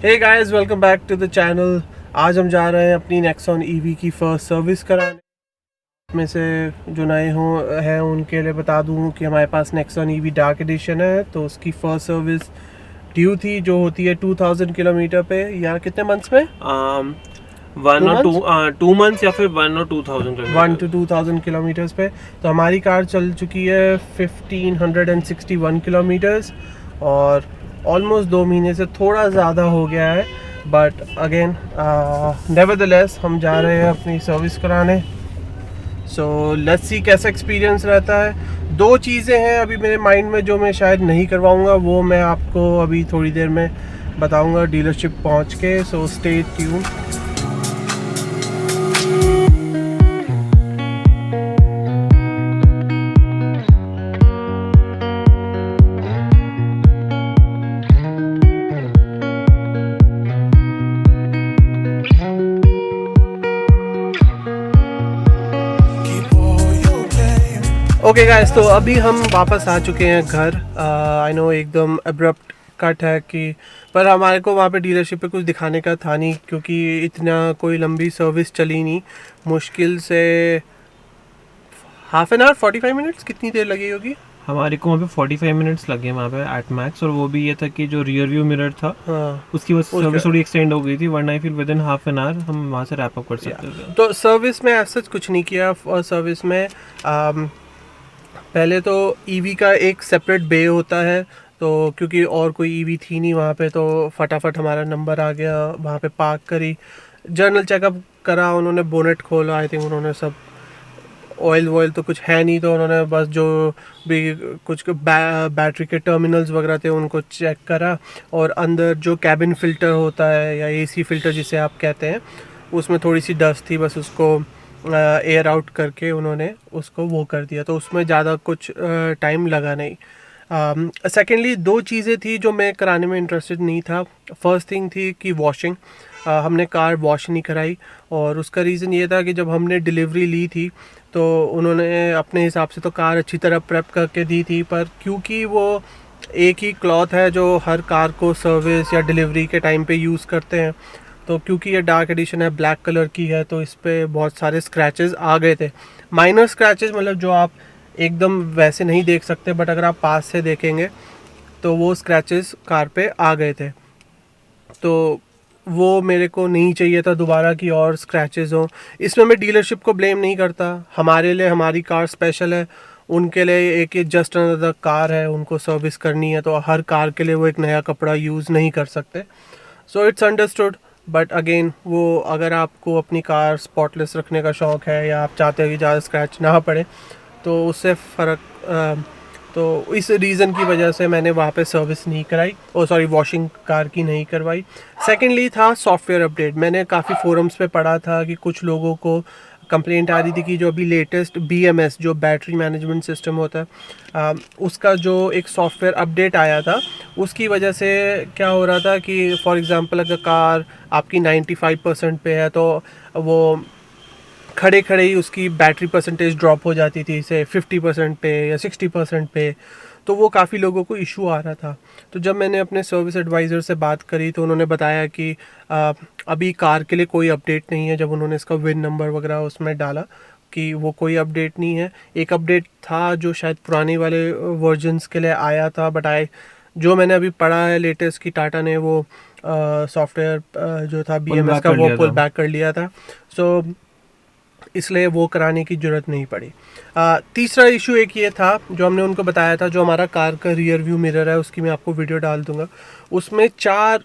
Hey guys, welcome back to the channel. आज हम जा रहे हैं अपनी नेक्सॉन ईवी की फ़र्स्ट सर्विस कराने। में से जो नए हैं उनके लिए बता दूं कि हमारे पास नेक्सॉन ईवी डार्क एडिशन है, तो उसकी फ़र्स्ट सर्विस ड्यू थी, जो होती है 2000 किलोमीटर पे, या कितने मंथ्स में? 2 मंथ्स या फिर 1 or 2,000 1 to 2000 किलोमीटर्स पे। तो हमारी कार चल चुकी है 1561 किलोमीटर्स और ऑलमोस्ट 2 महीने से थोड़ा ज़्यादा हो गया है। बट अगेन नेवरदलेस हम जा रहे हैं अपनी सर्विस कराने। सो लेट्स सी कैसा एक्सपीरियंस रहता है। 2 चीज़ें हैं अभी मेरे माइंड में जो मैं शायद नहीं करवाऊँगा, वो मैं आपको अभी थोड़ी देर में बताऊँगा डीलरशिप पहुँच के। So stay tune. Okay guys, तो अभी हम वापस आ चुके हैं घर। आई नो एकदम अब्रप्ट कट है कि, पर हमारे को वहाँ पे डीलरशिप पे कुछ दिखाने का था नहीं, क्योंकि इतना कोई लंबी सर्विस चली नहीं। मुश्किल से हाफ एन आवर 45 मिनट्स, कितनी देर लगी होगी हमारे को वहाँ पे 45 मिनट्स लगे वहाँ पे एट मैक्स। और वो भी ये था कि जो रियर व्यू मिरर था, हाँ, उसकी वजह से सर्विस थोड़ी एक्सटेंड हो गई थी, वरना I feel with in half an hour हम वहाँ से रैप अप कर सकते थे। तो सर्विस में ऐसा कुछ नहीं किया। और सर्विस में पहले तो ईवी का एक सेपरेट बे होता है, तो क्योंकि और कोई ईवी थी नहीं वहाँ पे, तो फटाफट हमारा नंबर आ गया, वहाँ पे पार्क करी, जर्नल चेकअप करा, उन्होंने बोनेट खोला। आई थिंक उन्होंने सब ऑयल वॉयल तो कुछ है नहीं, तो उन्होंने बस जो भी कुछ बैटरी के टर्मिनल्स वगैरह थे उनको चेक करा, और अंदर जो कैबिन फ़िल्टर होता है या एसी फ़िल्टर जिसे आप कहते हैं, उसमें थोड़ी सी डस्ट थी, बस उसको एयर आउट करके उन्होंने उसको वो कर दिया। तो उसमें ज़्यादा कुछ टाइम लगा नहीं। सेकेंडली 2 चीज़ें थी जो मैं कराने में इंटरेस्टेड नहीं था। फर्स्ट थिंग थी कि वॉशिंग। हमने कार वॉश नहीं कराई, और उसका रीज़न ये था कि जब हमने डिलीवरी ली थी तो उन्होंने अपने हिसाब से तो कार अच्छी तरह प्रेप करके दी थी, पर क्योंकि वो एक ही क्लॉथ है जो हर कार को सर्विस या डिलीवरी के टाइम पे यूज़ करते हैं, तो क्योंकि ये डार्क एडिशन है, ब्लैक कलर की है, तो इस पर बहुत सारे स्क्रैचेस आ गए थे। माइनर स्क्रैचेस, मतलब जो आप एकदम वैसे नहीं देख सकते, बट अगर आप पास से देखेंगे तो वो स्क्रैचेस कार पे आ गए थे। तो वो मेरे को नहीं चाहिए था दोबारा कि और स्क्रैचेस हों। इसमें मैं डीलरशिप को ब्लेम नहीं करता, हमारे लिए हमारी कार स्पेशल है, उनके लिए एक जस्ट अनदर कार है, उनको सर्विस करनी है, तो हर कार के लिए वो एक नया कपड़ा यूज़ नहीं कर सकते। So it's understood. But again, वो अगर आपको अपनी कार स्पॉटलेस रखने का शौक़ है, या आप चाहते हो कि ज़्यादा स्क्रैच ना पड़े, तो उससे फ़र्क तो इस रीज़न की वजह से मैंने वहाँ पे सर्विस नहीं कराई, वॉशिंग कार की नहीं करवाई। सेकेंडली था सॉफ्टवेयर अपडेट। मैंने काफ़ी फोरम्स पे पढ़ा था कि कुछ लोगों को कंप्लेंट आ रही थी कि जो अभी लेटेस्ट BMS जो बैटरी मैनेजमेंट सिस्टम होता है, उसका जो एक सॉफ्टवेयर अपडेट आया था, उसकी वजह से क्या हो रहा था कि फॉर एग्ज़ाम्पल अगर कार आपकी 95% पे है, तो वो खड़े खड़े ही उसकी बैटरी परसेंटेज ड्रॉप हो जाती थी, से 50% पे या 60% पे। तो वो काफ़ी लोगों को इशू आ रहा था। तो जब मैंने अपने सर्विस एडवाइज़र से बात करी, तो उन्होंने बताया कि अभी कार के लिए कोई अपडेट नहीं है। जब उन्होंने इसका विन नंबर वगैरह उसमें डाला कि वो कोई अपडेट नहीं है। एक अपडेट था जो शायद पुराने वाले वर्जन्स के लिए आया था, बट जो मैंने अभी पढ़ा है लेटेस्ट की टाटा ने वो सॉफ्टवेयर जो था BMS का, वो पुल बैक कर लिया था। सो इसलिए वो कराने की ज़रूरत नहीं पड़ी। तीसरा इशू एक ये था जो हमने उनको बताया था, जो हमारा कार का रियर व्यू मिरर है, उसकी मैं आपको वीडियो डाल दूंगा। उसमें 4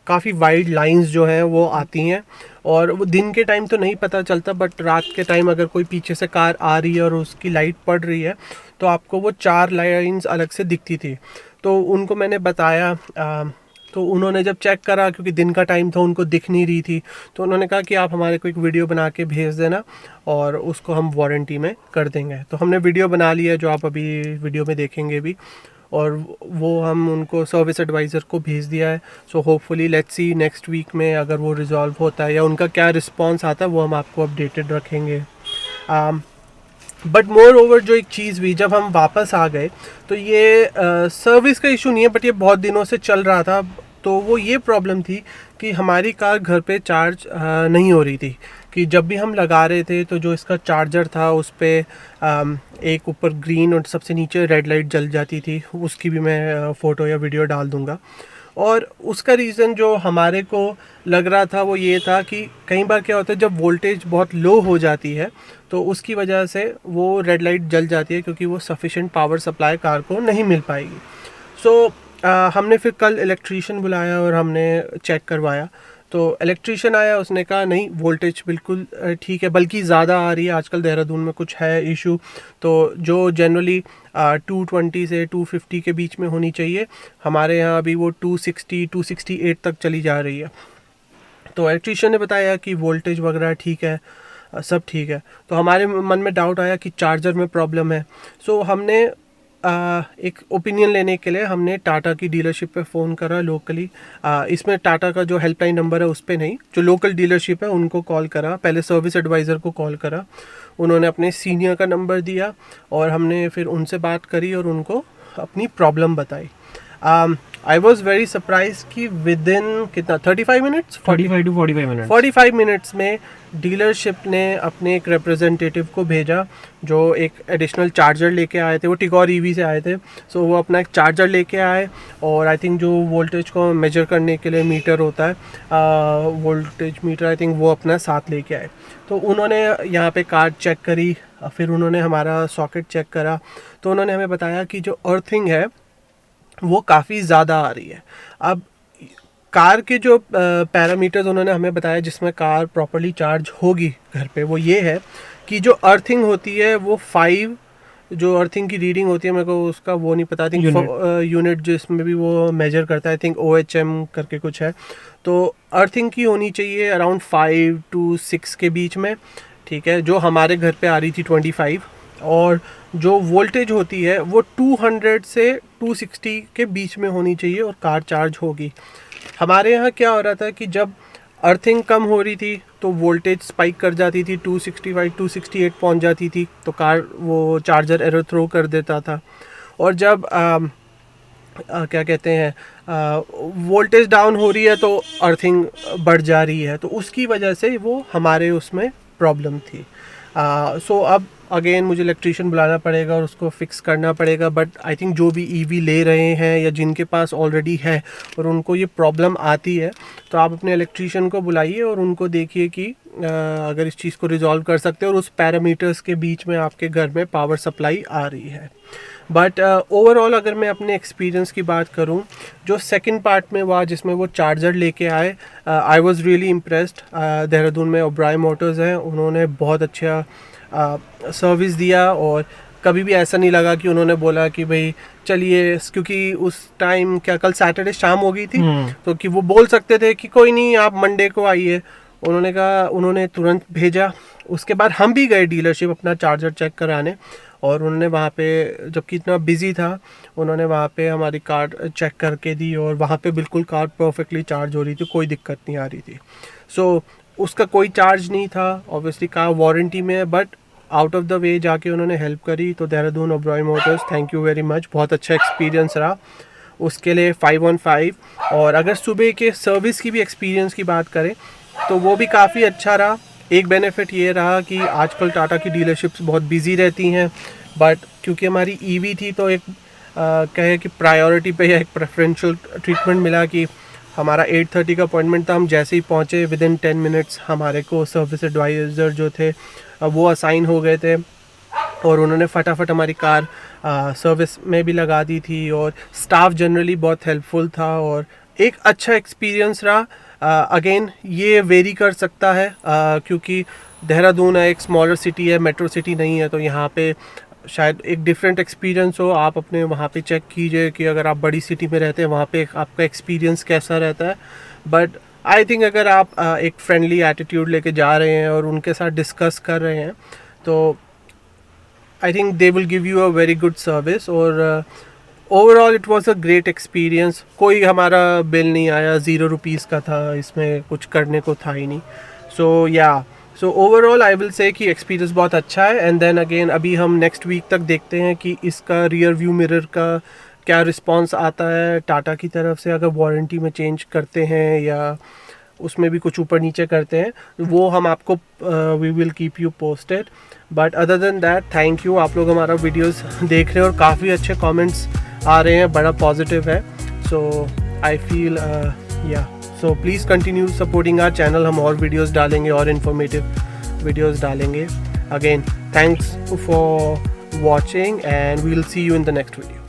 काफ़ी वाइड लाइंस जो हैं वो आती हैं, और वो दिन के टाइम तो नहीं पता चलता, बट रात के टाइम अगर कोई पीछे से कार आ रही है और उसकी लाइट पड़ रही है, तो आपको वो 4 लाइंस अलग से दिखती थी। तो उनको मैंने बताया, तो उन्होंने जब चेक करा, क्योंकि दिन का टाइम था, उनको दिख नहीं रही थी, तो उन्होंने कहा कि आप हमारे को एक वीडियो बना के भेज देना और उसको हम वारंटी में कर देंगे। तो हमने वीडियो बना लिया है, जो आप अभी वीडियो में देखेंगे भी, और वो हम उनको सर्विस एडवाइज़र को भेज दिया है। So hopefully let's see next week में अगर वो रिजॉल्व होता है या उनका क्या रिस्पॉन्स आता है, वो हम आपको अपडेटेड रखेंगे। बट मोर ओवर जो एक चीज़ हुई, जब हम वापस आ गए, तो ये सर्विस का इशू नहीं है, बट ये बहुत दिनों से चल रहा था। तो वो ये प्रॉब्लम थी कि हमारी कार घर पे चार्ज नहीं हो रही थी, कि जब भी हम लगा रहे थे तो जो इसका चार्जर था उस पर एक ऊपर ग्रीन और सबसे नीचे रेड लाइट जल जाती थी। उसकी भी मैं फ़ोटो या वीडियो डाल दूँगा। और उसका रीज़न जो हमारे को लग रहा था वो ये था कि कई बार क्या होता है जब वोल्टेज बहुत लो हो जाती है तो उसकी वजह से वो रेड लाइट जल जाती है, क्योंकि वो सफिशिएंट पावर सप्लाई कार को नहीं मिल पाएगी। सो हमने फिर कल इलेक्ट्रीशियन बुलाया और हमने चेक करवाया। तो इलेक्ट्रीशियन आया, उसने कहा नहीं वोल्टेज बिल्कुल ठीक है, बल्कि ज़्यादा आ रही है, आजकल देहरादून में कुछ है इशू। तो जो जनरली 220 से 250 के बीच में होनी चाहिए, हमारे यहाँ अभी वो 260 268 तक चली जा रही है। तो इलेक्ट्रीशियन ने बताया कि वोल्टेज वगैरह ठीक है, सब ठीक है। तो हमारे मन में डाउट आया कि चार्जर में प्रॉब्लम है। सो हमने एक ओपिनियन लेने के लिए हमने टाटा की डीलरशिप पे फ़ोन करा लोकली। इसमें टाटा का जो हेल्पलाइन नंबर है उस पर नहीं, जो लोकल डीलरशिप है उनको कॉल करा। पहले सर्विस एडवाइज़र को कॉल करा, उन्होंने अपने सीनियर का नंबर दिया और हमने फिर उनसे बात करी और उनको अपनी प्रॉब्लम बताई। आई वॉज वेरी सरप्राइज कि विद इन कितना 35 मिनट्स 35 to 45 मिनट 45 मिनट्स में डीलरशिप ने अपने एक रिप्रेजेंटेटिव को भेजा जो एक एडिशनल चार्जर लेके आए थे। वो टिगोर ईवी से आए थे। सो वो अपना एक चार्जर लेके आए और आई थिंक जो वोल्टेज को मेजर करने के लिए मीटर होता है, वोल्टेज मीटर, आई थिंक वो अपना साथ लेके आए। तो उन्होंने यहाँ पे कार चेक करी, फिर उन्होंने हमारा सॉकेट चेक करा। तो उन्होंने हमें बताया कि जो अर्थिंग है वो काफ़ी ज़्यादा आ रही है। अब कार के जो पैरामीटर्स उन्होंने हमें बताया जिसमें कार प्रॉपर्ली चार्ज होगी घर पे, वो ये है कि जो अर्थिंग होती है वो 5, जो अर्थिंग की रीडिंग होती है, मेरे को उसका वो नहीं पता, थिंक यूनिट जिसमें भी वो मेजर करता है, थिंक OHM करके कुछ है। तो अर्थिंग की होनी चाहिए अराउंड 5 to 6 के बीच में, ठीक है, जो हमारे घर पे आ रही थी 25। और जो वोल्टेज होती है वो 200 से 260 के बीच में होनी चाहिए और कार चार्ज होगी। हमारे यहाँ क्या हो रहा था कि जब अर्थिंग कम हो रही थी तो वोल्टेज स्पाइक कर जाती थी, 265 268 पहुँच जाती थी, तो कार वो चार्जर एरर थ्रो कर देता था। और जब क्या कहते हैं वोल्टेज डाउन हो रही है तो अर्थिंग बढ़ जा रही है, तो उसकी वजह से वो हमारे उसमें प्रॉब्लम थी। सो अब अगेन मुझे इलेक्ट्रीशियन बुलाना पड़ेगा और उसको फिक्स करना पड़ेगा। बट आई थिंक जो भी ईवी ले रहे हैं या जिनके पास ऑलरेडी है और उनको ये प्रॉब्लम आती है, तो आप अपने इलेक्ट्रीशियन को बुलाइए और उनको देखिए कि अगर इस चीज़ को रिजॉल्व कर सकते हैं और उस पैरामीटर्स के बीच में आपके घर में पावर सप्लाई आ रही है। बट ओवरऑल अगर मैं अपने एक्सपीरियंस की बात करूं, जो सेकंड पार्ट में हुआ जिसमें वो चार्जर लेके आए, I was really impressed. Dehradun में ओब्राय मोटर्स हैं, उन्होंने बहुत अच्छा सर्विस दिया और कभी भी ऐसा नहीं लगा कि उन्होंने बोला कि भाई चलिए, क्योंकि उस टाइम क्या कल सैटरडे शाम हो गई थी, तो कि वो बोल सकते थे कि कोई नहीं आप मंडे को आइए। उन्होंने कहा, उन्होंने तुरंत भेजा। उसके बाद हम भी गए डीलरशिप अपना चार्जर चेक कराने और उन्होंने वहाँ पे, जबकि इतना बिजी था, उन्होंने वहाँ पे हमारी कार चेक करके दी और वहाँ पे बिल्कुल कार परफेक्टली चार्ज हो रही थी, कोई दिक्कत नहीं आ रही थी। सो उसका कोई चार्ज नहीं था, ऑब्वियसली कार वारंटी में है, but out of the way जाके उन्होंने हेल्प करी। तो Dehradun Oberoi Motors, thank you very much, बहुत अच्छा एक्सपीरियंस रहा, उसके लिए 5 on 5। और अगर सुबह के सर्विस की भी एक्सपीरियंस की बात करें तो वो भी काफ़ी अच्छा रहा। एक बेनिफिट ये रहा कि आजकल टाटा की डीलरशिप्स बहुत बिजी रहती हैं, बट क्योंकि हमारी ईवी थी तो एक कहे कि प्रायोरिटी पे या एक प्रेफरेंशियल ट्रीटमेंट मिला कि हमारा 8:30 का अपॉइंटमेंट था, हम जैसे ही पहुँचे विद इन 10 मिनट्स हमारे को सर्विस एडवाइज़र जो थे वो असाइन हो गए थे और उन्होंने फटाफट हमारी कार सर्विस में भी लगा दी थी। और स्टाफ जनरली बहुत हेल्पफुल था और एक अच्छा एक्सपीरियंस रहा। अगेन ये वेरी कर सकता है क्योंकि देहरादून है, एक स्मॉलर सिटी है, मेट्रो सिटी नहीं है, तो यहाँ पे शायद एक डिफरेंट एक्सपीरियंस हो। आप अपने वहाँ पे चेक कीजिए कि अगर आप बड़ी सिटी में रहते हैं वहाँ पे आपका एक्सपीरियंस कैसा रहता है। बट आई थिंक अगर आप एक फ्रेंडली एटीट्यूड लेके जा रहे हैं और उनके साथ डिस्कस कर रहे हैं तो I think they will give you a very good service. और overall it was a great experience. कोई हमारा बिल नहीं आया, 0 रुपीज़ का था, इसमें कुछ करने को था ही नहीं। So overall I will say कि एक्सपीरियंस बहुत अच्छा है। एंड देन अगेन अभी हम नेक्स्ट वीक तक देखते हैं कि इसका रियर व्यू मिरर का क्या रिस्पांस आता है टाटा की तरफ से, अगर वारंटी में चेंज करते हैं या उसमें भी कुछ ऊपर नीचे करते हैं, वो हम आपको we will keep you posted. But other than that, thank you. आप लोग हमारा वीडियोस देख रहे हैं और काफ़ी अच्छे कमेंट्स आ रहे हैं, बड़ा पॉजिटिव है. सो आई फील या so please continue supporting our channel. हम और वीडियोस डालेंगे और इन्फॉर्मेटिव वीडियोस डालेंगे. Again thanks for watching and we will see you in the next video.